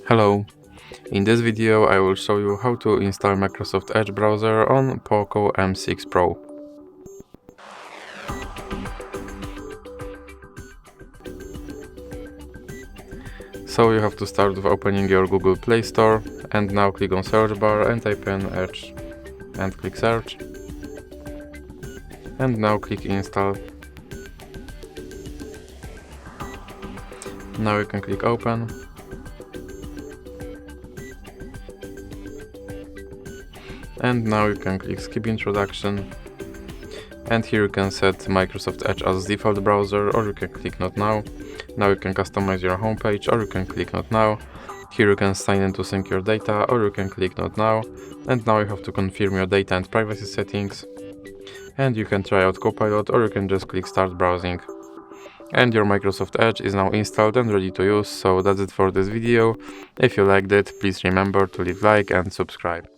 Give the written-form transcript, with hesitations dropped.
Hello! In this video I will show you how to install Microsoft Edge browser on POCO M6 Pro. So you have to start with opening your Google Play Store and now click on search bar and type in Edge and click search. And now click install. Now you can click open. And now you can click skip introduction. And here you can set Microsoft Edge as default browser, or you can click not now. Now you can customize your homepage, or you can click not now. Here you can sign in to sync your data, or you can click not now. And now you have to confirm your data and privacy settings. And you can try out Copilot, or you can just click start browsing. And your Microsoft Edge is now installed and ready to use, so that's it for this video. If you liked it, please remember to leave like and subscribe.